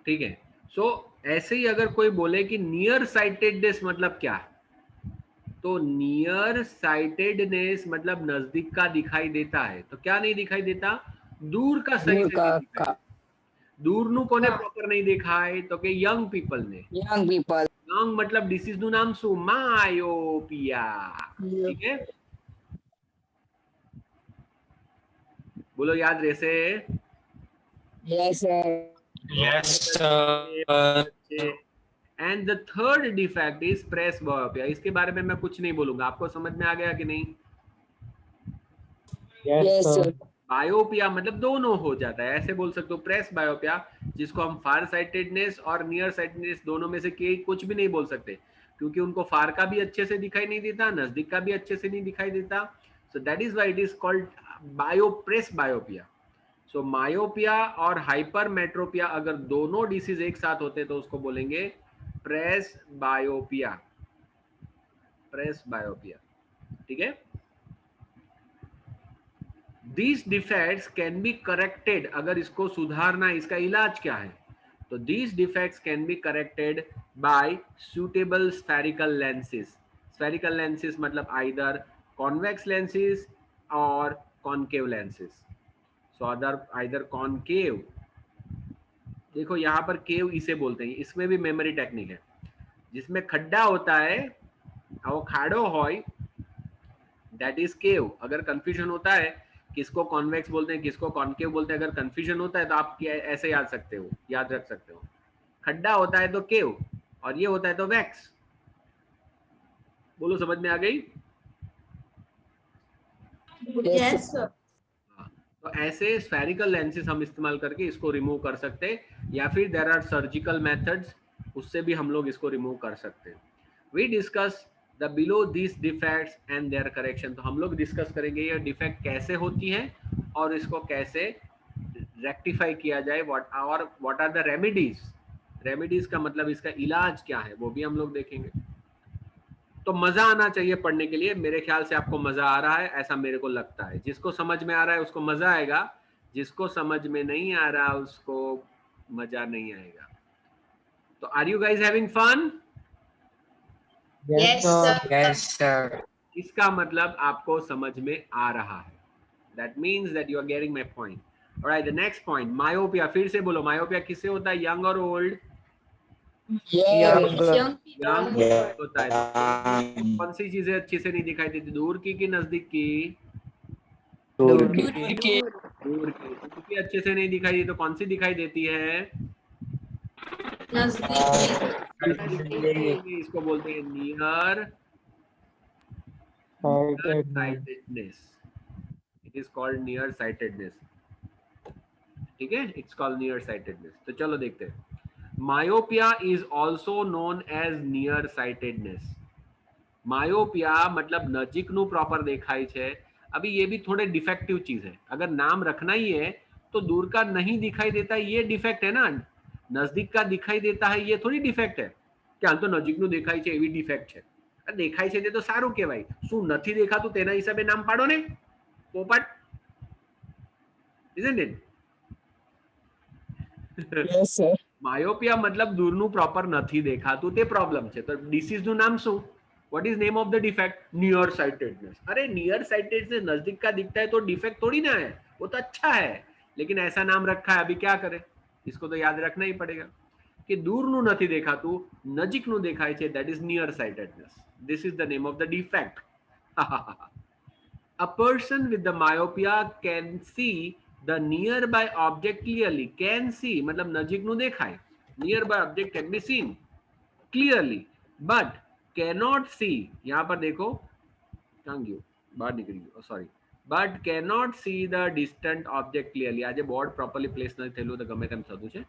ठीक है। सो ऐसे ही अगर कोई बोले कि नियर साइटेडनेस मतलब क्या है, तो नियर साइटेडनेस मतलब नजदीक का दिखाई देता है, तो क्या नहीं दिखाई देता, दूर का सही दूर से का नहीं दिखाई देता। दूर નું કોને પ્રોપર નહીં દેખાય, તો કે યંગ પીપલ ને. young people. યંગ मतलब ડિસીઝ નું નામ શું, માયોપિયા. Yep. ठीक है, बोलो याद रहશે. Yes, sir. Yes, sir. And the third defect is presbyopia. इसके बारे में मैं कुछ नहीं बोलूंगा, आपको समझ में आ गया कि नहीं. Yes, sir. बायोपिया मतलब दोनों हो जाता है, ऐसे बोल सकते हो प्रेस बायोपिया, जिसको हम फार साइटेडनेस और नियर साइटेडनेस दोनों में से कुछ भी नहीं बोल सकते, क्योंकि उनको फार का भी अच्छे से दिखाई नहीं देता, नजदीक का भी अच्छे से नहीं दिखाई देता. So that is why it is called presbyopia. So myopia और हाइपरमेट्रोपिया अगर दोनों डिसीज एक साथ होते तो उसको बोलेंगे प्रेस बायोपिया. प्रेस बायोपिया, ठीक है. These defects can be corrected. अगर इसको सुधारना, इसका इलाज क्या है, तो these defects can be corrected by suitable spherical lenses. Spherical lenses मतलब either convex lenses or concave lenses. So either concave, देखो यहाँ पर केव इसे बोलते हैं, इसमें भी मेमोरी टेक्निक है. जिसमें खड्डा होता है वो खाड़ो होय, दैट इज केव. अगर कंफ्यूजन होता है किसको कॉन्वेक्स बोलते हैं किसको कॉन्केव बोलते हैं, अगर कंफ्यूजन होता है तो आप ऐसे याद रख सकते हो. खड्डा होता है तो केव, और ये होता है तो वैक्स. बोलो समझ में आ गई. Yes, sir. तो ऐसे स्फेरिकल लेंसेज हम इस्तेमाल करके इसको रिमूव कर सकते हैं, या फिर देयर आर सर्जिकल मेथड्स, उससे भी हम लोग इसको रिमूव कर सकते हैं. We discuss the below this defects and their correction. तो हम लोग डिस्कस करेंगे ये डिफेक्ट कैसे होती है और इसको कैसे रेक्टिफाई किया जाए, what are the remedies. Remedies का मतलब इसका इलाज क्या है वो भी हम लोग देखेंगे. तो मजा आना चाहिए पढ़ने के लिए. मेरे ख्याल से आपको मजा आ रहा है, ऐसा मेरे को लगता है. जिसको समझ में आ रहा है उसको मजा आएगा, जिसको समझ में नहीं आ रहा उसको मजा नहीं आएगा. तो are you guys having fun? Yes, sir. Yes, sir. इसका मतलब आपको समझ में आ रहा है. That means that you are getting my point. Alright, the next point, myopia. फिर से बोलो, मायोपिया किससे होता है, यंग और ओल्ड? Young. यंग होता है. कौन सी चीजें अच्छी से नहीं दिखाई देती, दूर की नजदीक की? दूर की. दूर की अच्छे से नहीं दिखाई देती, तो कौन सी दिखाई देती है? इसको बोलते हैं near sightedness. It is called near sightedness. ठीक है, इट्स कॉल्ड नियर साइटेडनेस. तो चलो देखते हैं. Myopia is also known as near sightedness. Myopia मतलब નજીકનું પ્રોપર દેખાય છે. अभी ये भी थोड़े डिफेक्टिव चीज है. अगर नाम रखना ही है तो दूर का नहीं दिखाई देता ये डिफेक्ट है ना, नजदीक का दिखाई देता है ये थोड़ी डिफेक्ट है. क्या तो નજીકનું દેખાય છે એવી डिफेक्ट છે. દેખાય છે તે તો સારું કહેવાય. શું નથી દેખાતું તેના હિસાબે નામ પાડો ને પોપટ. Isn't it? Yes, sir. માયોપિયા मतलब दूरનું પ્રોપર નથી દેખાતું તે પ્રોબ્લેમ છે. તો ડિસીઝનું નામ શું? What is name of the defect? Near sightedness. अरे नियर साइटेडनेस नजदीक का दिखता है तो डिफेक्ट थोड़ी ना है, वो तो अच्छा है. लेकिन ऐसा नाम रखा है, अभी क्या करें. इसको तो याद रखना ही पड़ेगा कि दूरનું નથી દેખાતું, નજીકનું દેખાય છે, that is near sightedness. This is the name of the defect. A person with the myopia can see the nearby object clearly. Can see मतलब નજીકનું દેખાય. Nearby object can be seen clearly, but cannot see. यहाँ पर देखो बाहर निकल गई, sorry. But cannot see the distant object clearly. આજે બોર્ડ properly place નથી થયેલું તો ગમે તેમ થતું છે.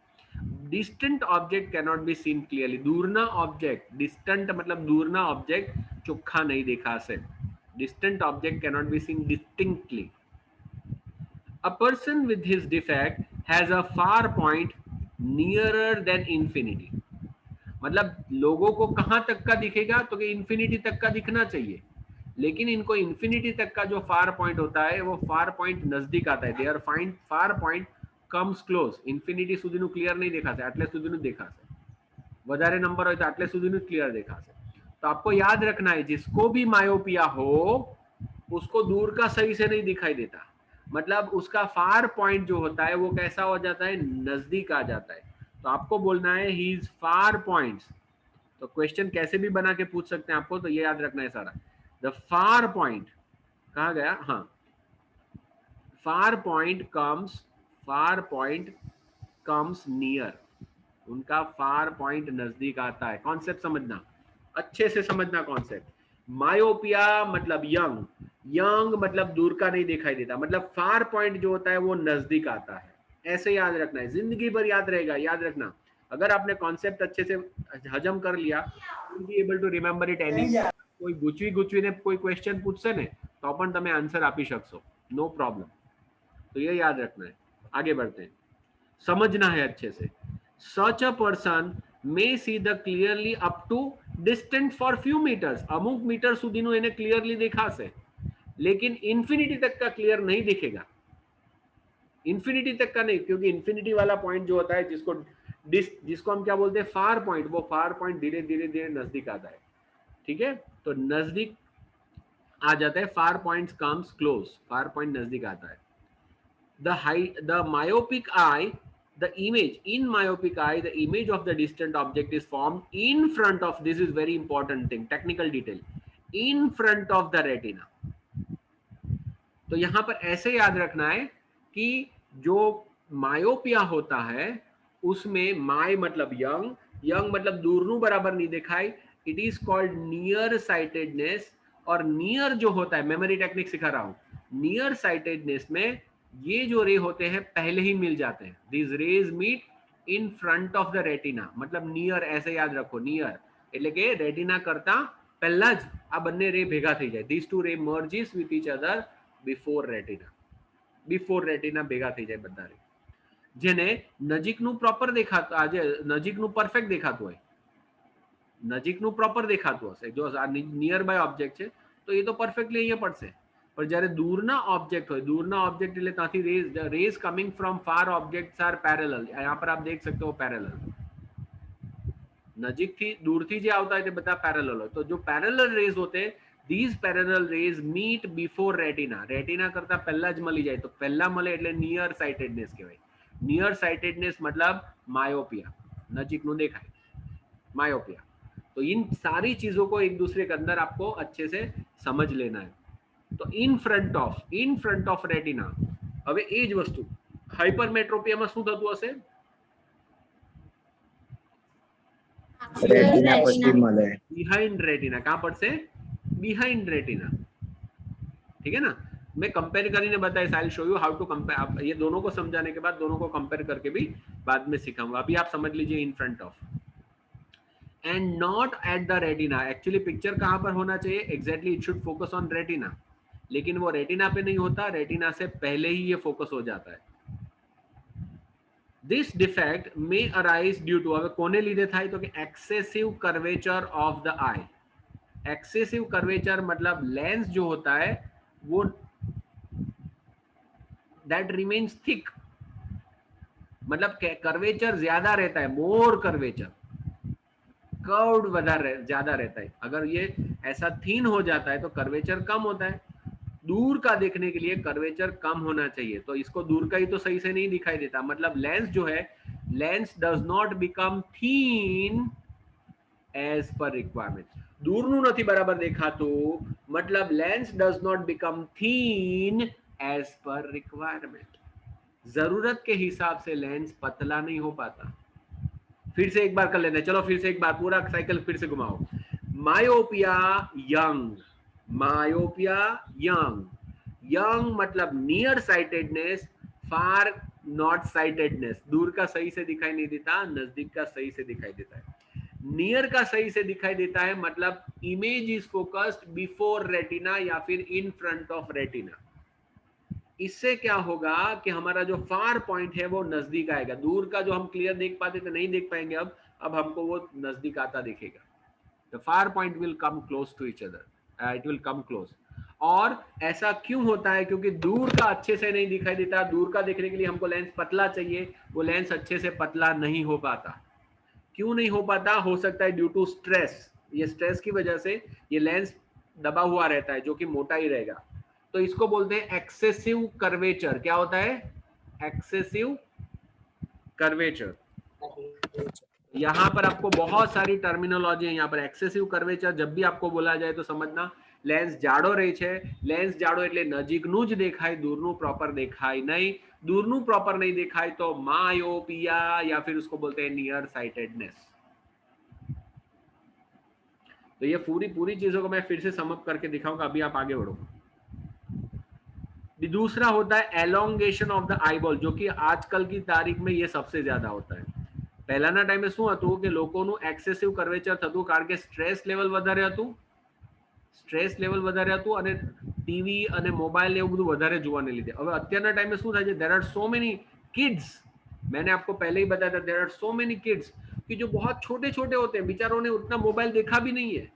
Distant object cannot be seen clearly. दूरना object, distant मतलब दूरना object ચોખ્ખા नहीं દેખાશે. Distant object cannot be seen distinctly. A person with his defect has a far point nearer than infinity. मतलब लोगों को कहां तक का दिखेगा, तो कि इंफिनिटी तक का दिखना चाहिए, लेकिन इनको इंफिनिटी तक का जो फार पॉइंट होता है वो फार पॉइंट नजदीक आता है. They are find far point comes close, infinity સુધીનું ક્લિયર નહીં દેખાશે, આટલે સુધીનું દેખાશે. વધારે નંબર હોય તો આટલે સુધીનું ક્લિयर देखाશે. तो आपको याद रखना है जिसको भी मायोपिया हो उसको दूर का सही से नहीं दिखाई देता, मतलब उसका फार पॉइंट जो होता है वो कैसा हो जाता है, नजदीक आ जाता है. तो आपको बोलना है ही इज फार पॉइंट्स. तो क्वेश्चन कैसे भी बना के पूछ सकते हैं आपको, तो ये याद रखना है सारा. द फार पॉइंट कहा गया, हाँ, फार पॉइंट कम्स नियर, उनका फार पॉइंट नजदीक आता है. कॉन्सेप्ट समझना, अच्छे से समझना कॉन्सेप्ट. मायोपिया मतलब यंग, यंग मतलब दूर का नहीं दिखाई देता, मतलब फार पॉइंट जो होता है वो नजदीक आता है. ऐसे याद रखना है, जिंदगी भर याद रहेगा. याद रखना, अगर आपने कॉन्सेप्ट अच्छे से हजम कर लिया, you be able to remember it any. કોઈ ગુચવીને કોઈ ક્વેશ્ચન પૂછશે ને તો પણ તમે આન્સર આપી શકશો, નો પ્રોબ્લેમ. तो ये याद रखना है. आगे बढ़ते हैं, समझना है अच्छे से. Such a person may see the clearly up to distant for few meters. अमुक मीटर સુધીનું એને ક્લિયરલી દેખાશે, लेकिन इंफिनिटी तक का क्लियर नहीं दिखेगा. इंफिनिटी तक का नहीं, क्योंकि इंफिनिटी वाला पॉइंट जो होता है जिसको हम क्या बोलते हैं, फार पॉइंट, वो फार पॉइंट धीरे धीरे नजदीक आता है. ठीक है, तो नजदीक आ जाता है. Far point comes close, far point नजदीक आता है. The myopic eye, the image in myopic eye, the image of the distant object is formed in front of, this is very important thing, technical detail, in front of the retina. तो यहां पर ऐसे याद रखना है कि जो myopia होता है उसमें माय मतलब यंग, यंग मतलब दूरनु बराबर नहीं दिखाई, it is called near sightedness. और नियर जो होता है, मेमोरी टेक्निक सिखा रहा हूं, नियर साइटेडनेस में ये जो रे होते हैं पहले ही मिल जाते हैं. these rays meet in front of the retina, मतलब नियर ऐसे याद रखो, नियर એટલે કે રેટિના કરતા પહેલા જ આ બંને રે ભેગા થઈ જાય. these two ray merges with each other before retina, before retina ભેગા થઈ જાય બધા રે, જેને નજીકનું પ્રોપર દેખાતું, આજે નજીકનું પરફેક્ટ દેખાતું હોય, નજીકનું પ્રોપર દેખાતું હશે. જો આ નિયર બાય ઓબ્જેક્ટ છે તો એ તો પરફેક્ટલી અહીંયા પડશે. पर જ્યારે દૂરના ઓબ્જેક્ટ હોય, દૂરના ઓબ્જેક્ટ એટલે ત્યાંથી rays coming from far objects are parallel. यहाँ पर आप देख सकते हो पैरेलल, નજીકથી દૂરથી જે આવતા હોય તે બધા પેરેલલ હોય. તો જો પેરેલલ રેઝ હોતે, these parallel rays meet before retina, retina કરતા પહેલા જ મળી જાય, તો પહેલા મળે એટલે નિયર સાઇટેડનેસ કહેવાય. નિયર સાઇટેડનેસ मतलब मायोपिया, नजीकનું દેખાય, मायोपिया. तो इन सारी चीजों को एक दूसरे के अंदर आपको अच्छे से समझ लेना है. तो इन फ्रंट ऑफ रेटिना. હવે એ જ વસ્તુ હાઇપરમેટ્રોપિયામાં શું થતું હશે, રેટિના પછી મળે, बिहाइंड रेटिना. कहां पड़શે, बिहाइंड रेटिना. ठीक है ना, मैं कंपेयर કરીને बताइए, I will show you how to compare. ये दोनों को समझाने के बाद दोनों को कंपेयर करके भी बाद में सिखाऊंगा. अभी आप समझ लीजिए in front of and not at the retina. Actually picture कहां पर होना चाहिए, exactly it should focus on retina, लेकिन वो रेटिना पे नहीं होता, रेटिना से पहले ही ये फोकस हो जाता है. This defect may arise due to, હવે કોને લીધે થાય તો કે excessive curvature of the eye. excessive curvature मतलब लेंस जो होता है वो that remains thick, मतलब कर्वेचर ज्यादा रहता है, मोर कर्वेचर, कर्व्ड ज्यादा रहता है. अगर ये ऐसा थीन हो जाता है तो कर्वेचर कम होता है. दूर का देखने के लिए कर्वेचर कम होना चाहिए, तो इसको दूर का ही तो सही से नहीं दिखाई देता, मतलब लेंस जो है, lens does not become thin as per requirement. दूरનું નથી બરાબર દેખાતું, मतलब lens does not become thin as per requirement. जरूरत के हिसाब से लेंस पतला नहीं हो पाता. फिर से एक बार कर लेते हैं, चलो फिर से एक बार पूरा साइकिल फिर से घुमाओ. Myopia young, myopia young, young मतलब near sightedness, far not sightedness, दूर का सही से दिखाई नहीं देता, नजदीक का सही से दिखाई देता है. नियर का सही से दिखाई देता है मतलब image is focused before retina या फिर इन फ्रंट ऑफ रेटिना. इससे क्या होगा कि हमारा जो फार पॉइंट है वो नजदीक आएगा. दूर का जो हम क्लियर देख पाते थे नहीं देख पाएंगे, अब हमको वो नजदीक आता दिखेगा. The far point will come close to each other. It will come close. और ऐसा क्यों होता है? क्योंकि दूर का अच्छे से नहीं दिखाई देता, दूर का देखने के लिए हमको लेंस पतला चाहिए, वो लेंस अच्छे से पतला नहीं हो पाता। क्यों नहीं हो पाता? हो सकता है ड्यू टू स्ट्रेस, ये स्ट्रेस की वजह से ये लेंस दबा हुआ रहता है, जो कि मोटा ही रहेगा। तो इसको बोलते हैं एक्सेसिव कर्वेचर। क्या होता है? Excessive curvature. यहाँ पर आपको बहुत सारी टर्मिनोलॉजी है। यहाँ पर एक्सेसिव कर्वेचर जब भी आपको बोला जाए तो समझना લેન્સ જાડો રહી છે, લેન્સ જાડો એટલે નજીકનું જ દેખાય, દૂરનું પ્રોપર દેખાય નહીં, दूरનું प्रॉपर नहीं दिखाई तो मायोपिया या फिर उसको बोलते हैं नियर साइटेडनेस। तो ये पूरी चीजों को मैं फिर से समअप करके दिखाऊंगा, अभी आप आगे बढ़ो। दूसरा होता है एलोंगेशन ऑफ द आईबॉल, जो कि आजकल की तारीख में ये सबसे ज्यादा होता है। પહેલાના ટાઈમે શું હતું કે લોકોનું એક્સેસિવ કર્વેચર થતું કારણ કે સ્ટ્રેસ લેવલ વધારે હતું, સ્ટ્રેસ લેવલ વધારે હતું અને ટીવી અને મોબાઈલ એવું બધું વધારે જોવાને લીધે। હવે અત્યારના ટાઈમે શું થાય છે? There are so many kids, मैंने आपको पहले ही बताया था, there are so many kids कि जो बहुत छोटे छोटे होते हैं, बेचारों ने उतना मोबाइल देखा भी नहीं है,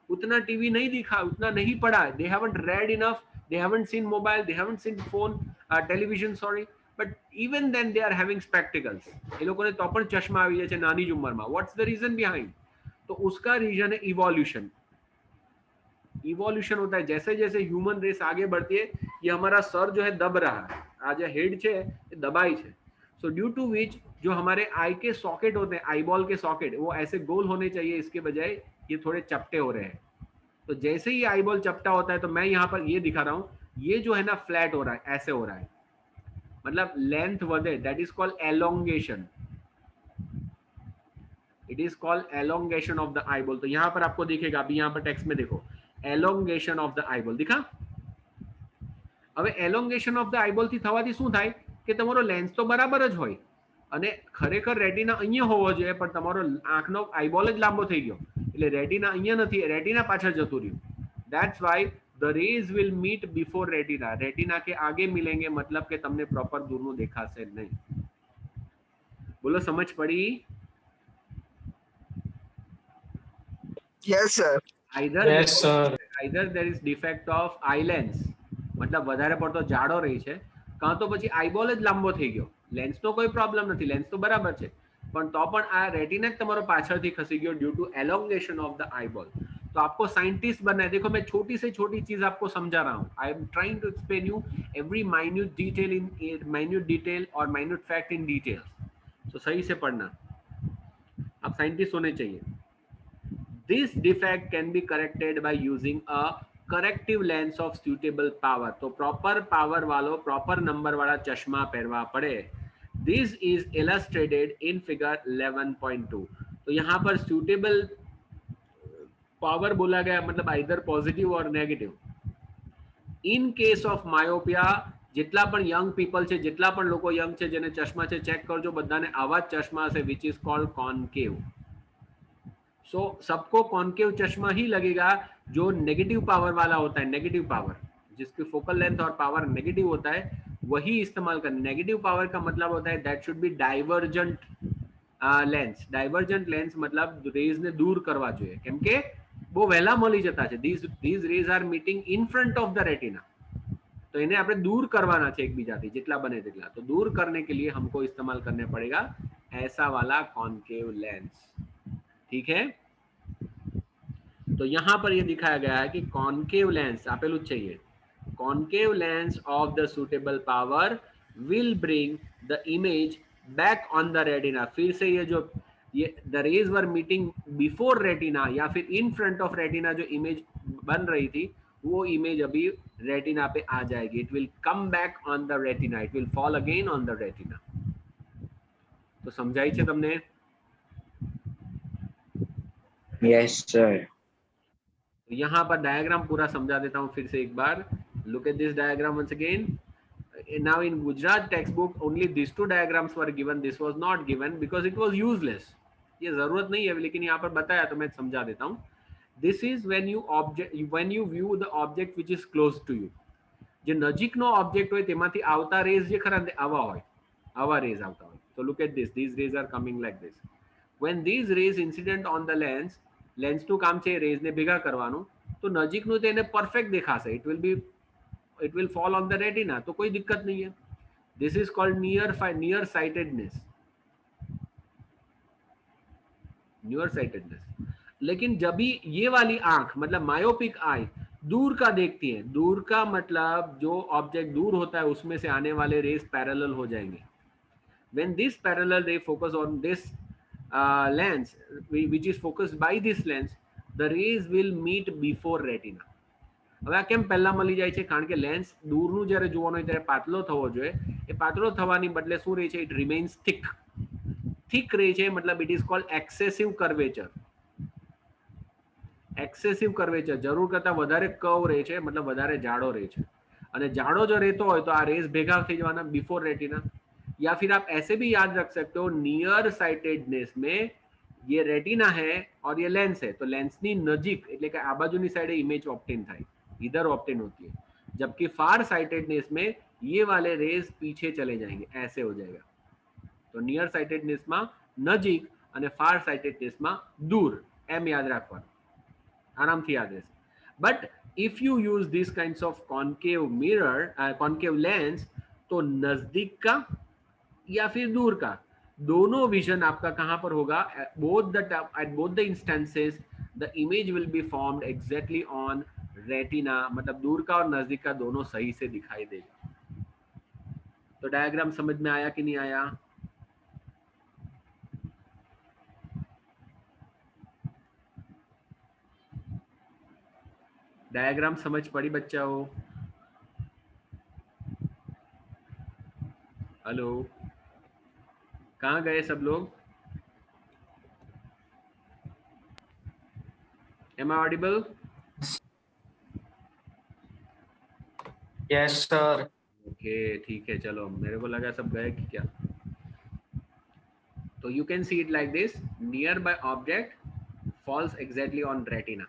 उतना टीवी नहीं दिखा, उतना नहीं पढ़ा, they haven't red enough, they haven't seen mobile, they haven't seen phone, television, sorry, but even then they are having spectacles। ये लोगों ने तो पण चश्मा આવી જાય છે નાની જ ઉંમરમાં। what's the reason behind? तो उसका रीजन है इवोल्यूशन। इवोल्यूशन होता है जैसे जैसे ह्यूमन रेस आगे बढ़ती है, ये हमारा सर जो है दब रहा है, आज हेड છે એ દબાઈ છે। सो ड्यू टू विच जो हमारे आई के सॉकेट होते हैं, आईबॉल के सॉकेट, वो ऐसे गोल होने चाहिए, इसके बजाय ये थोड़े चपटे हो रहे हैं। तो जैसे ही आईबॉल चपटा होता है, तो मैं यहाँ पर ये दिखा रहा हूँ, ये जो है ना फ्लैट हो रहा है, ऐसे हो रहा है, मतलब लेंथ वधे, that is called elongation. It is called elongation of the eyeball. तो यहाँ पर आपको दिखेगा, अभी यहाँ पर टेक्स्ट में देखो, एलोंगेशन ऑफ द आईबॉल दिखा। હવે એલોંગેશન ઓફ ધ આઈબોલ થી થવાથી શું થાય કે તમારો લેન્સ તો બરાબર જ હોય અને ખરેખર રેટિના અહીંયા હોવો જોઈએ, પણ તમારો આંખનો આઈબોલ જ લાંબો થઈ ગયો એટલે રેટિના અહીંયા નથી, રેટિના પાછળ જતું રહ્યું। That's why the rays will meet before retina, retina के आगे मिलेंगे, मतलब કે તમને પ્રોપર દૂરનું દેખાશે નહીં। બોલો, સમજ પડી? Yes, sir. Yes, sir. either there is defect of eye lens, मतलब વધારે પડતો જાડો રહી છે, કાં તો પછી આઈબોલ જ લાંબો થઈ ગયો। લેન્સ તો કોઈ પ્રોબ્લેમ નથી, લેન્સ તો બરાબર છે, પણ તો પણ આ રેટિના જ તમારો પાછળથી ખસી ગયો due to elongation of the eyeball. तो आपको साइंटिस्ट बनना है। देखो, मैं छोटी से छोटी चीज आपको समझा रहा हूँ। I am trying to explain you every minute detail और माइन्यूट फैक्ट इन डिटेल। तो सही से पढ़ना, आप साइंटिस्ट होने चाहिए। This defect can be corrected by using a corrective lens of suitable power। तो proper power वालों, proper number वाला चश्मा पहनवा पड़े। This is illustrated in figure 11.2। तो यहाँ पर suitable power बोला गया, मतलब either positive or negative। In case of myopia, જેટલા પણ young people છે, જેટલા પણ લોકો young છે જેને ચશ્મા છે, ચેક કરજો બધાને આવા જ ચશ્મા હશે, which is called concave। सो सबको कॉन्केव चश्मा ही लगेगा जो नेगेटिव पावर वाला होता है। नेगेटिव पावर, जिसकी फोकल लेंथ और पावर नेगेटिव होता है, वही इस्तेमाल करना। नेगेटिव पावर का मतलब होता है that should be divergent lens. Divergent lens मतलब रेज ने दूर करवा જોઈએ, કેમ કે બહુ વહેલા મળી જતા છે। these rays are meeting in front of the retina, तो इन्हें આપણે दूर करवाना છે એકબીજાથી જેટલા બને તેટલા। तो दूर करने के लिए हमको इस्तेमाल करने पड़ेगा ऐसा वाला कॉन्केव लेंस, ठीक है। तो यहां पर ये दिखाया गया है कि कॉन्केव लेंस आपेलू चाहिए। Concave lens of the suitable power will bring the image back on the retina. फिर से ये जो ये the raise were meeting before retina या फिर इन फ्रंट ऑफ रेटिना, जो इमेज बन रही थी वो इमेज अभी रेटिना पे आ जाएगी। It will come back on the retina, it will fall again on the retina. तो समझाई छे तमने? Yes, sir. यहाँ पर डायग्राम पूरा समझा देता हूँ फिर से एक बार। Look at this diagram once again। Now in Gujarat textbook only these two diagrams were given, this was not given because it was useless। ये जरूरत नहीं है, लेकिन यहाँ पर बताया तो मैं समझा देता हूँ। This is when you view the object which is close to you। જે નજીકનો ઓબ્જેક્ટ હોય તેમાંથી આવતા રેઝ જે ખરા આવા હોય, આવા રેઝ આવતા હોય। તો look at this, these rays are coming like this। When these rays incident on the lens, લેન્સનું કામ છે રેઝને ભેગા કરવાનું, તો નજીકનું તો એને પરફેક્ટ દેખાશે. it will fall on the retina, તો કોઈ દિક્કત નહીં है. this is called near sightedness. लेकिन जब भी ये वाली आंख मतलब मायोपिक आई दूर का देखती है, दूर का मतलब जो ऑब्जेक्ट दूर होता है उसमें से आने वाले रेस पैरेलल हो जाएंगे. when this parallel ray focus on this lens which is focused by this lens, the rays will meet before retina. હવે આ કેમ પહેલા મળી જાય છે? કારણ કે લેન્સ દૂરનું જ્યારે જોવાનું હોય ત્યારે પાતળો થવો જોઈએ. એ પાતળો થવાની બદલે શું રહે છે? ઇટ રિમેન્સ થિક રહે છે. મતલબ it is cold excessive curvature. Excessive curvature જરૂર કરતા વધારે કર્વ રહે છે, मतलब વધારે જાડો રહે છે. અને જાડો જો રહેતો હોય તો આ રેસ ભેગા થઈ જવાના बिफोर रेटिना. या फिर आप ऐसे भी याद रख सकते हो, नियर साइटेडनेस में ये रेटिना है और ये लेंस है, तो लेंस ની નજીક એટલે કે આ બાજુની સાઈડે ઇમેજ ઓબ્ટેન થાય, इधर ऑप्टेन होती है. जबकि फार साइटेडनेस में ये वाले रेज पीछे चले जाएंगे, ऐसे हो जाएगा. तो नियर साइटेडनेस में नजीक અને फार साइटेडनेस में दूर, एम याद રાખવાનું, આરામથી યાદ રહેશે. But if you use this kinds of concave mirror, concave lens, तो नजदीक का या फिर दूर का दोनों विजन आपका कहां पर होगा? at both the instances the image will be formed exactly on retina. मतलब दूर का और नजदीक का दोनों सही से दिखाई देगा. तो डायग्राम समझ में आया कि नहीं आया? डायग्राम समझ पड़ी बच्चों? हेलो, कहाँ गए सब लोग? Am I audible? Yes, sir. Okay, ठीक है. चलो, मेरे को लगा सब गए कि क्या. तो you can see it like this, nearby object falls exactly on retina.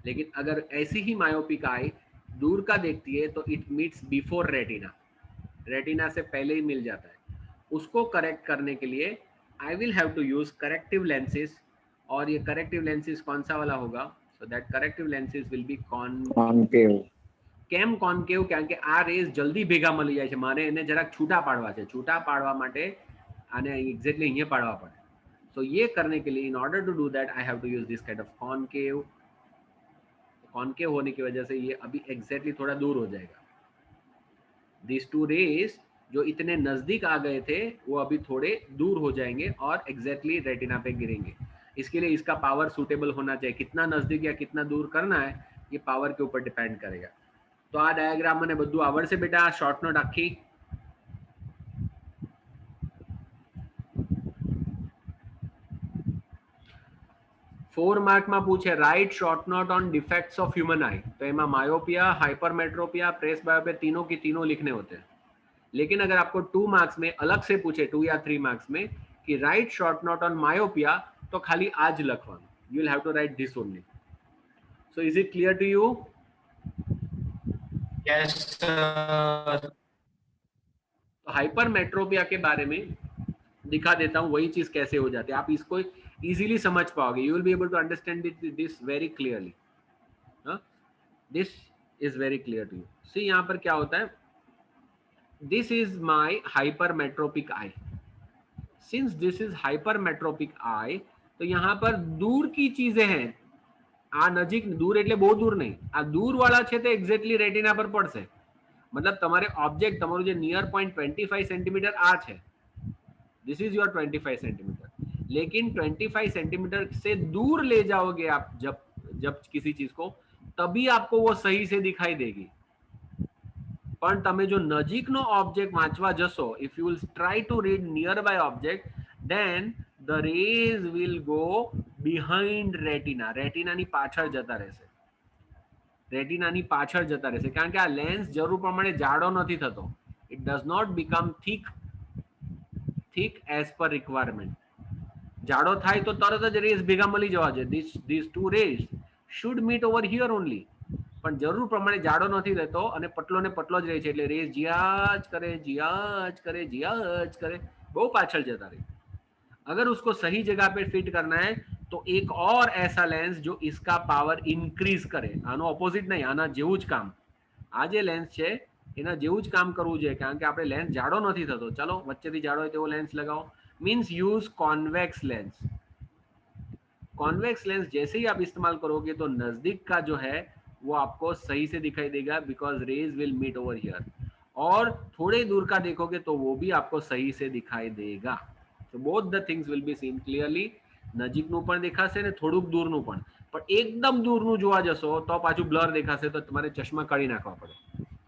लेकिन अगर ऐसी ही मायोपिक आई दूर का देखती है तो it meets before retina, retina से पहले ही मिल जाता है. उसको करेक्ट करने के लिए I will have to use corrective lenses. और ये करेक्टिव लेंसेज कौन सा वाला होगा? So that corrective lenses will be concave. કેમ કોન્કેવ? કારણ કે આ રેસ જલ્દી ભેગા મળી જાય છે. મારે એને જરાક છૂટા પાડવા છે. છૂટા પાડવા માટે આને એક્ઝેક્ટલી અહીંયા પાડવા પડે. So ये करने के लिए, in order to do that, I have to use this kind of concave. concave होने की वजह से ये अभी exactly थोड़ा दूर हो जाएगा. These two rays जो इतने नजदीक आ गए थे वो अभी थोड़े दूर हो जाएंगे और exactly रेटिना पे गिरेंगे. इसके लिए इसका पावर सुटेबल होना चाहिए. कितना नजदीक या कितना दूर करना है ये पावर के ऊपर डिपेंड करेगा. तो आ डायग्राम મને બધું આવડશે બેટા? શોર્ટ નોટ આખી? 4 मार्क में पूछे right short note on defects of human आई. तो एमा मायोपिया, हाइपरमेट्रोपिया, प्रेस बायोपिया तीनों की तीनों लिखने होते हैं. लेकिन अगर आपको 2 मार्क्स में अलग से पूछे, 2 या 3 मार्क्स में कि write short note on myopia, तो खाली आज लखवानुं. You will have to write this only. So is it clear to you? Yes, sir. तो हाइपरमेट्रोपिया के बारे में दिखा देता हूँ वही चीज कैसे हो जाती है. आप इसको इजीली समझ पाओगे. You will be able to understand this very clearly. This is very clear to you. See यहाँ पर क्या होता है, this is my hypermetropic eye. Since this is hypermetropic eye, तो यहाँ पर दूर की चीजें हैं. आ नजीक, दूर એટલે બહુ દૂર નહીં, આ દૂર વાળા છે તે એક્ઝેક્ટલી રેટિના પર પડશે. मतलब તમારે ઓબ્જેક્ટ, તમારું જે નિયર પોઈન્ટ 25 સેન્ટીમીટર આ છે, दिस इज योर 25 सेंटीमीटर. लेकिन 25 सेंटीमीटर से दूर ले जाओगे आप जब किसी चीज को, तभी आपको वो सही से दिखाई देगी. પણ તમે જો નજીકનો ઓબ્જેક્ટ વાંચવા જશો, if you will try to read nearby object, then the rays will go behind retina. રેટિનાની પાછળ જતા રહેશે. રેટિનાની પાછળ જતા રહેશે. કારણ કે આ લેન્સ જરૂર પ્રમાણે જાડો નથી થતો. It does not become thick as per requirement. જાડો થાય તો તરત જ રેસ ભેગા મળી જવા જોઈએ. these two rays should meet over here only. પણ જરૂર પ્રમાણે જાડો નથી રહેતો અને પટલો ને પટલો જ રહે છે. એટલે રેસ જ્યાં જ કરે બહુ પાછળ જતા રહે. अगर उसको सही जगह पे फिट करना है तो एक और ऐसा लेंस जो इसका पावर इंक्रीज करे, આનો ઓપોઝિટ નહીં, આના જેવું જ કામ. આ જે લેન્સ છે એના જેવું જ કામ કરવું જોઈએ, કારણ કે આપણે લેન્સ જાડો નથી થતો. ચલો વચ્ચેથી જાડો હોય તેવો લેન્સ લગાવો. Means use convex lens. Convex lens जैसे ही आप इस्तेमाल करोगे तो नजदीक का जो है वो आपको सही से दिखाई देगा, because rays will meet over here. और थोड़े दूर का देखोगे तो वो भी आपको सही से दिखाई देगा. तो both the things will be seen clearly. નજીકનું પણ દેખાશે ને થોડુંક દૂરનું પણ. પણ એકદમ દૂરનું જોવા જશો તો પાછું બ્લર દેખાશે, તો તમારે ચશ્મા કાઢી નાખવા પડે.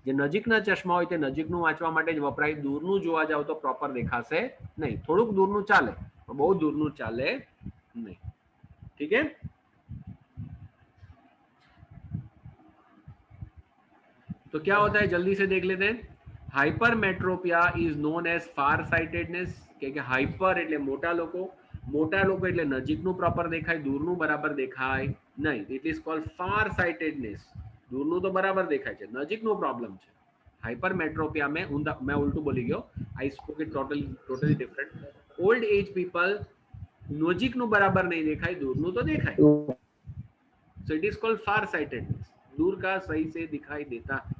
જે નજીકના ચશ્મા હોય તે નજીકનું વાંચવા માટે જ વપરાય. દૂરનું જોવા જાવ તો પ્રોપર દેખાશે નહીં. થોડુંક દૂરનું ચાલે, બહુ દૂરનું ચાલે નહીં. ठीक है. तो क्या होता है जल्दी से देख लेते हैं. Hypermetropia is known as far sightedness. કે હાઇપર એટલે મોટા લોકો, મોટા લોકો એટલે નજીકનું પ્રોપર દેખાય, દૂરનું બરાબર દેખાય નહીં. It is called far sightedness. દૂરનું તો બરાબર દેખાય છે, નજીકનો પ્રોબ્લેમ છે. हाइपरमेट्रोपिया में मैं उल्टू बोली गयो. I spoke it totally different. Old age people નજીકનું બરાબર નહીં દેખાય, દૂરનું તો દેખાય. So it is called far sightedness. दूर का सही से दिखाई देता है.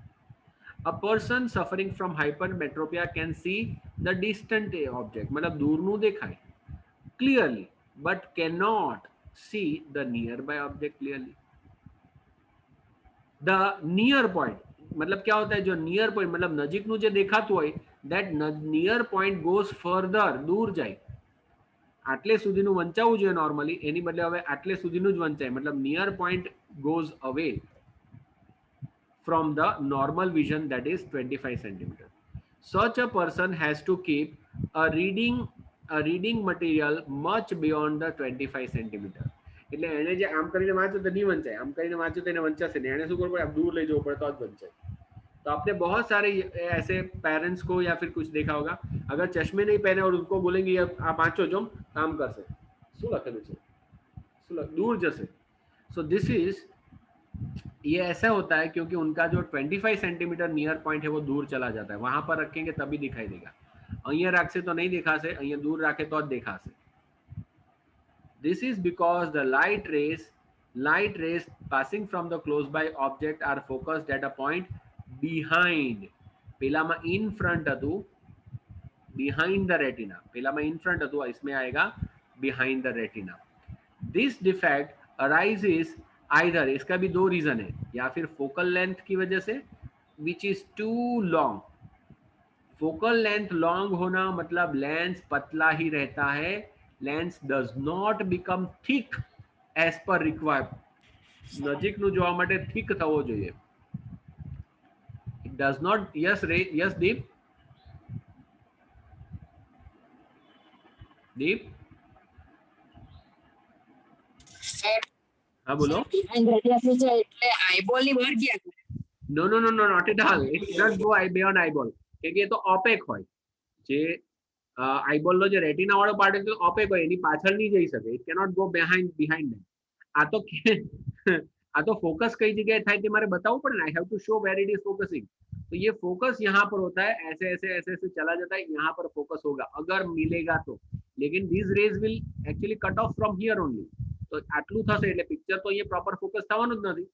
A person suffering from hypermetropia can see the distant object, मतलब दूरનું દેખાય clearly but cannot see the nearby object clearly. The near point मतलब क्या होता है, जो नियर पॉइंट मतलब नजीकનું જે દેખાતું હોય, that near point goes further, दूर જાય. આટલે સુધીનું વંચાવવું જોઈએ નોર્મલી, એની બદલે હવે આટલે સુધીનું જ વંચાય. मतलब near point goes away from the normal vision, that is 25 centimeter. Such a person has to keep a reading material much beyond the 25 centimeter. એટલે એને જે આમ કરીને વાંચો તો નહીં વંચાય, આમ કરીને વાંચો તો એને વંચાશે નહીં. એને શું કરવું પડે, દૂર લઈ જવું પડે તો જ વંચાય. तो आपने बहुत सारे ऐसे पेरेंट्स को या फिर कुछ देखा होगा, अगर चश्मे नहीं पहने और उनको बोलेंगे आप वाँचो जो काम करसे, શું લખેલું છે, दूर जैसे. सो दिस इज, ये ऐसा होता है क्योंकि उनका जो 25 सेंटीमीटर नियर पॉइंट है वो दूर चला जाता है. वहां पर रखेंगे तभी दिखाई देगा. અહીંયા રાખશે તો નહીં દેખાશે, અહીંયા दूर રાખે તો જ દેખાશે. This is because the light rays passing from the close by object are focused at a point behind. પેલામાં in front હતું, behind the retina. પેલામાં in front હતું, इसमें आएगा behind the retina. This defect arises either, इसका भी दो reason है, या फिर फोकल लेंथ की वजह से which is too long. Focal length long होना मतलब लेंस पतला ही रहता है. Lens does not become thick as per required. નજીકનું જોવા માટે થિક થવો જોઈએ. It does not. Yes, Ray. Yes, Deep. Deep. हाँ बोलो. No, not at all. It cannot go beyond eyeball. કે એ તો ઓપેક હોય. જે આઈબોલ નો જે રેટિના વાળો પાર્ટ છે ઓપેક હોય, એની પાછળ નહીં જઈ શકે. It cannot go behind them. આ તો फोकस कई जगह થાય તે મારે બતાવવું પડે ને. I have to show where it is focusing. तो ये फोकस यहाँ पर होता है, ऐसे ऐसे ऐसे ऐसे चला जाता है, यहाँ पर फोकस होगा अगर मिलेगा तो. लेकिन these rays will actually cut off from here only. तो આટલું થશે એટલે પિક્ચર તો અહીંયા પ્રોપર ફોકસ થવાનું જ નથી.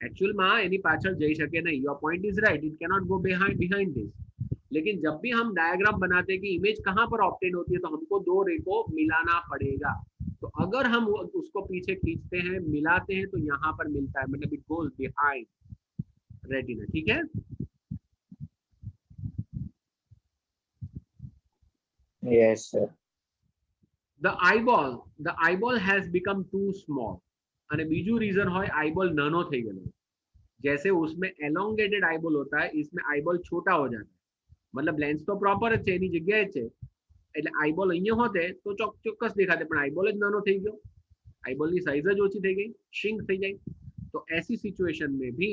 एक्चुअल में एनी पाछळ जई शके नहीं. Your point is right, it cannot go behind this. लेकिन जब भी हम डायग्राम बनाते हैं कि इमेज कहां पर ऑब्टेन होती है, तो हमको दो रे को मिलाना पड़ेगा. तो अगर हम उसको पीछे खींचते हैं, मिलाते हैं, तो यहाँ पर मिलता है, मतलब इट गोज बिहाइंड रेटिना. ठीक है. Yes, sir. The eyeball has become too small. અને બીજું રીઝન હોય આઈબોલ નાનો થઈ ગયો. जैसे उसमें एलोंगेटेड आईबॉल होता है, इसमें आईबॉल छोटा हो जाता है. मतलब लेंस तो प्रॉपर જ છે, એની જગ્યાએ જ છે. એટલે આઈબોલ અહીંયા હોતે તો ચોક્કસ દેખાતે, પણ આઈબોલ જ નાનો થઈ ગયો, આઈબોલની સાઈઝ જ ઓછી થઈ ગઈ, શ્રિંક થઈ જાય. तो ऐसी सिचुएशन में भी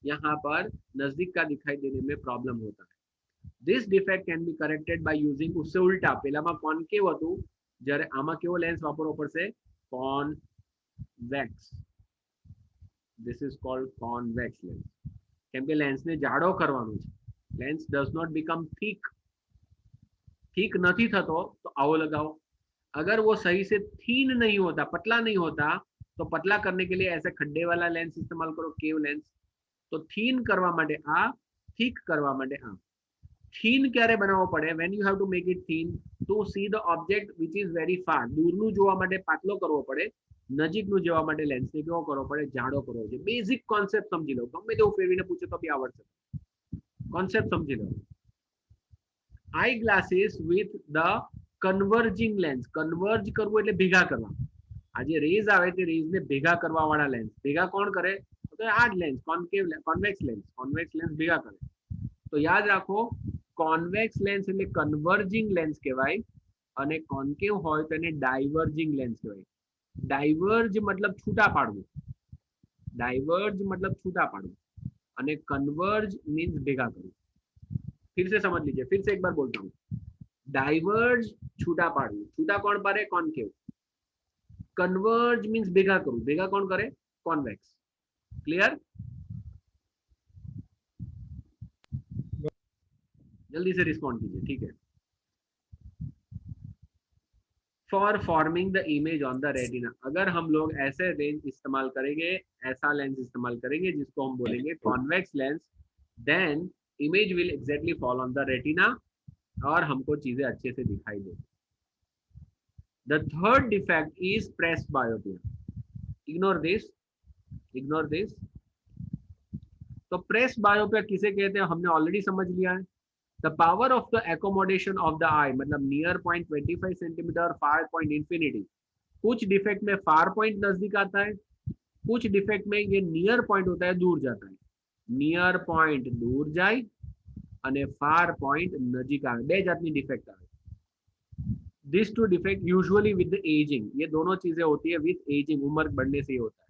यहाँ पर नजदीक का दिखाई देने में प्रॉब्लम होता है. This defect can be corrected by using, उससे उल्टा પેલામાં કોન્કેવ હતું, જ્યારે આમાં કેવો લેન્સ વાપરવો પડશે, convex. This is called convex lens. કેમ કે લેન્સ ને જાડો કરવાનો છે. Lens does not become thick નથી થતો તો આવો લગાવો. अगर वो सही से थीन नहीं होता, पतला नहीं होता, तो पतला करने के लिए ऐसे खड्डे वाला लेंस इस्तेमाल करो, केव लेंस. तो થીન કરવા માટે આ, થીક કરવા માટે આ. થીન ક્યારે બનાવવો પડે? When you have to make it thin to see the object which is very far. દૂરનું જોવા માટે પાતળો કરવો પડે, નજીકનું જોવા માટે લેન્સને કેવો કરવો પડે? જાડો કરવો છે. બેઝિક કોન્સેપ્ટ સમજી લો, ગમે તેવું ફેરવીને પૂછે તો બી આવડશે. કોન્સેપ્ટ સમજી લો. Eye glasses with the converging lens. Converge કરવું એટલે ભેગા કરવા. આ જે રેઝ આવે તે રેઝને ભેગા કરવા વાળા લેન્સ. ભેગા કોણ કરે? તો આ જ lens, concave convex lens. Convex lens ભેગા કરે. તો યાદ રાખો, કોન્વેક્સ લેન્સ એટલે કન્વર્જિંગ લેન્સ કહેવાય, અને કોન્કેવ હોય તો એને ડાયવર્જિંગ લેન્સ કહેવાય. ડાયવર્જ મતલબ છૂટા પાડવું, ડાયવર્જ મતલબ છૂટા પાડવું, અને कन्वर्ज मीन्स भेगा करना. फिर से समझ लीजिए, फिर से एक बार बोलता हूँ. डाइवर्ज छूटा पाड़ू, छूटा कौन पाड़े? कॉनकेव. कन्वर्ज मीन्स भेगा करूं, भेगा कौन करे? कॉन्वेक्स. क्लियर? जल्दी से रिस्पॉन्ड कीजिए, ठीक है. For forming the image on the retina. अगर हम लोग ऐसे लेंस इस्तेमाल करेंगे, ऐसा लेंस इस्तेमाल करेंगे जिसको हम बोलेंगे convex lens, then image will exactly fall on the retina और हमको चीजें अच्छे से दिखाई देंगी. The third defect is presbyopia. Ignore this, ignore this. तो प्रेस बायोपिया किसे कहते हैं हमने ऑलरेडी समझ लिया है. The power of the accommodation of the eye, मतलब near point 25 centimetre, far point infinity. कुछ डिफेक्ट में फार पॉइंट नजदीक आता है, कुछ डिफेक्ट में ये नियर पॉइंट होता है, दूर जाता है. नियर पॉइंट दूर जाए અને ફાર પોઈન્ટ નજીક આવે. બે જાતની ડિફેક્ટ આવે. This two defect usually with the aging. ये दोनों चीजें होती है विद एजिंग, उम्र बढ़ने से ही होता है.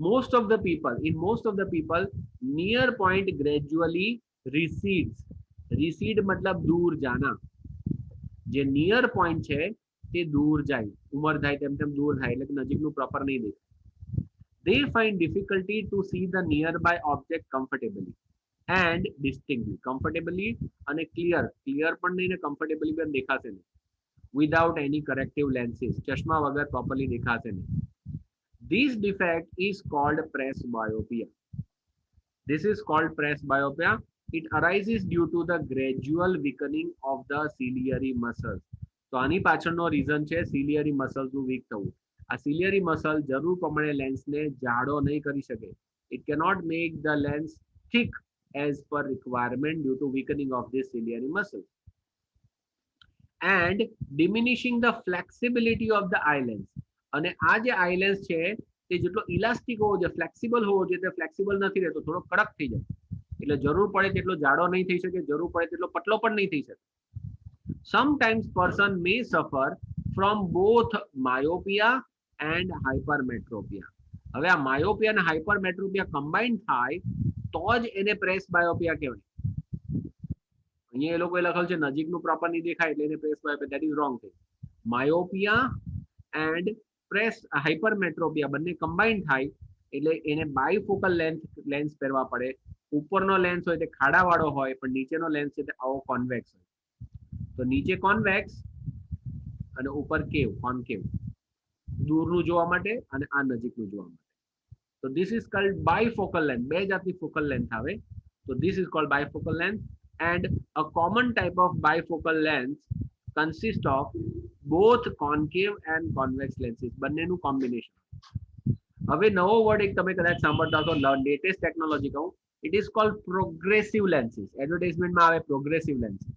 Most of the people, in most of the people, near point gradually recedes. Recede मतलब दूर जाना. જે નિયર પોઈન્ટ છે તે દૂર જાય, ઉંમર થાય તેમ તેમ દૂર થાય, એટલે નજીકનું પ્રોપર નહીં દેખાય. They find difficulty to see the nearby object comfortably and distinctly. Comfortably અને clear, clear પણ નહીં ને comfortably પણ દેખાશે નહીં. Without any corrective lenses, ચશ્મા વગર properly દેખાશે નહીં. This defect is called presbyopia. This is called presbyopia. It arises due to the gradual weakening of the ciliary muscles. તો આની પાછળનો રીઝન છે ciliary muscles નું વીક થવું. આ ciliary muscle જરૂર પ્રમાણે લેન્સને જાડો નહીં કરી શકે. It cannot make the lens thick as per requirement due to weakening of this ciliary muscle and diminishing the flexibility of the eye lens. અને આ જે આઈ લેન્સ છે તે જેટલો ઇલાસ્ટિક હોવો જોઈએ, ફ્લેક્સિબલ હોવો જોઈએ, તે ફ્લેક્સિબલ નથી રહેતો, થોડો કડક થઈ જાય. એટલે જરૂર પડે તેટલો જાડો નહીં થઈ શકે, જરૂર પડે તેટલો પતલો પણ નહીં થઈ શકે. Sometimes person may suffer from both myopia and hypermetropia. હવે આ માયોપિયા અને હાઇપરમેટ્રોપિયા કમ્બાઇન થાય તો જ એને પ્રેસ બાયોપિયા કહેવાય. અહીંયા એ લોકોએ લખેલું છે નજીકનું પ્રોપર નહીં દેખાય એટલે એને presbyopia. That is wrong thing. Myopia and press hypermetropia બંને કમ્બાઇન થાય એટલે એને બાયફોકલ લેન્સ પહેરવા પડે. ઉપરનો લેન્સ હોય તે ખાડાવાળો હોય, પણ નીચેનો લેન્સ છે તે આવો કોન્વેક્સ હોય. તો નીચે કોન્વેક્સ અને ઉપર કેવ, કોન્કેવ. દૂરનું જોવા માટે અને આ નજીકનું જોવા માટે. તો this is called bifocal lens. બે જાતની ફોકલ લેન્થ આવે. તો this is called bifocal lens and a common type of bifocal lens consist of both concave and convex lenses. બંનેનું કોમ્બિનેશન. હવે નવો વર્ડ એક તમે કદાચ સાંભળતા હશો, લેટેસ્ટ ટેકનોલોજી કહું, it is called progressive lenses. એડવર્ટાઇઝમેન્ટમાં આવે પ્રોગ્રેસિવ લેન્સીસ.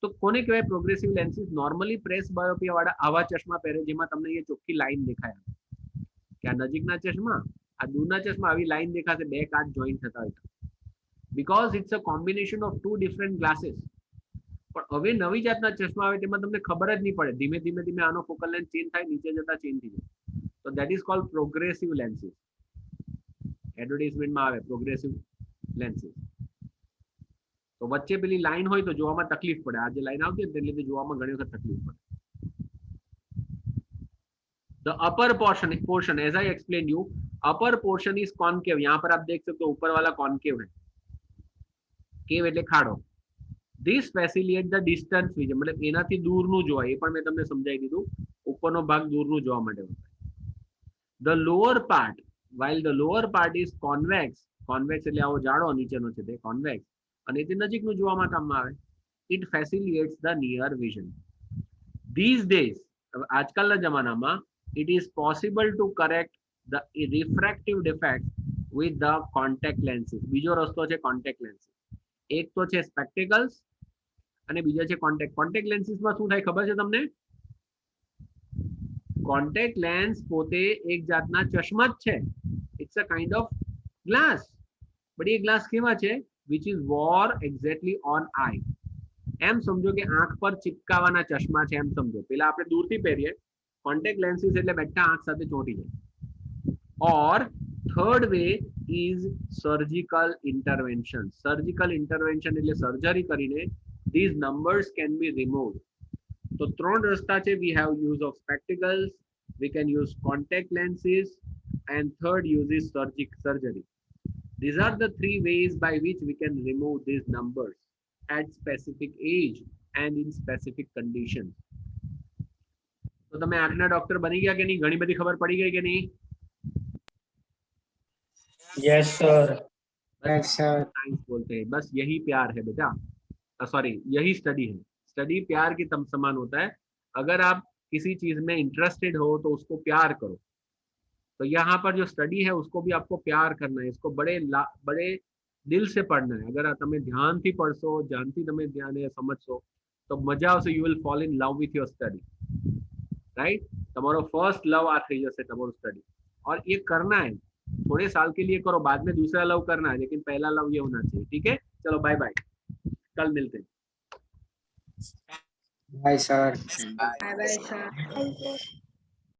તો કોને કહેવાય progressive lenses? Normally presbyopia વાળા આવા ચશ્મા પહેરે જેમાં તમને એ ચોખ્ખી લાઈન દેખાય કે આ નજીકના ચશ્મા, આ દૂરના ચશ્મા, આવી લાઈન દેખાશે, બે કાચ જોઈન્ટ થતા હોય. Because it's a combination of two different glasses. પણ હવે નવી જાતના ચશ્મા આવે તેમાં તમને ખબર જ નહીં પડે. ધીમે ધીમે ધીમે આનો ફોકલ લેન્થ ચેન્જ થાય, નીચે જતા ચેન્જ થઈ જાય. તો that is called progressive lenses. એડવર્ટાઇઝમેન્ટમાં આવે પ્રોગ્રેસિવ લેન્સીસ. તો વચ્ચે પેલી લાઈન હોય તો જોવામાં તકલીફ પડે. આ જે લાઈન આવતી હોય તેને લીધે જોવામાં ઘણી વખત તકલીફ પડે. The upper portion, as I explained you, upper portion is concave. यहाँ पर आप देख सकते हो ऊपर वाला concave है. केव એટલે ખાડો. This facilitate the distance vision, मतलब એનાથી દૂરનું જોવાય, એ પણ મેં તમને સમજાવી દીધું, ઉપરનો ભાગ દૂરનું જોવા માટે હોતા है. The lower part, while the lower part is convex, convex એટલે આવો જાડો નીચેનો છે તે convex, અને તે નજીકનું જોવામાં કામમાં આવે. It facilitates the near vision. These days, આજકાલના જમાનામાં, it is possible to correct the refractive defect with the contact lenses. બીજો રસ્તો છે contact lenses. એક તો છે spectacles અને બીજા છે contact lenses માં શું થાય ખબર છે તમને? Contact lens પોતે એક જાતના ચશ્મા જ છે. It's a kind of glass. but A glass કેવા છે? which is wore exactly on eye. એમ સમજો કે આંખ પર ચિપકાવાના ચશ્મા છે એમ સમજો. પેલા આપણે દૂરથી પહેરીએ, કોન્ટેક્ટ લેન્સીસ એટલે બેઠા આંખ સાથે ચોંટી જાય. or third way is surgical intervention. Surgical intervention એટલે સર્જરી કરીને these numbers can be removed. તો ત્રણ રસ્તા છે. we have use of spectacles, we can use contact lenses, and third use is surgery. These are the three ways by which we can remove these numbers at specific age and in specific conditions. તો તમે આંખના doctor બની ગયા કે નહીં? ઘણી બધી ખબર પડી ગઈ કે નહીં? Yes, sir. Yes, sir. Science बोलते हैं, बस यही प्यार है बेटा. सॉरी, यही स्टडी है. स्टडी प्यार की समान होता है. अगर आप किसी चीज में इंटरेस्टेड हो तो उसको प्यार करो. तो यहाँ पर जो स्टडी है उसको भी आपको प्यार करना है. इसको बड़े दिल से पढ़ना है. अगर તમે ધ્યાનથી પડશો, જાનથી તમે ધ્યાને સમજશો તો મજા આવશે. You will fall in love with your study, right? તમારો ફર્સ્ટ લવ આ થઈ જશે તમારું સ્ટડી. और ये करना है, थोड़े साल के लिए करो, बाद में दूसरा लव करना है, लेकिन पहला लव ये होना चाहिए. ठीक है, चलो बाय बाय, कल मिलते हैं. Bye, sir. Bye bye, sir.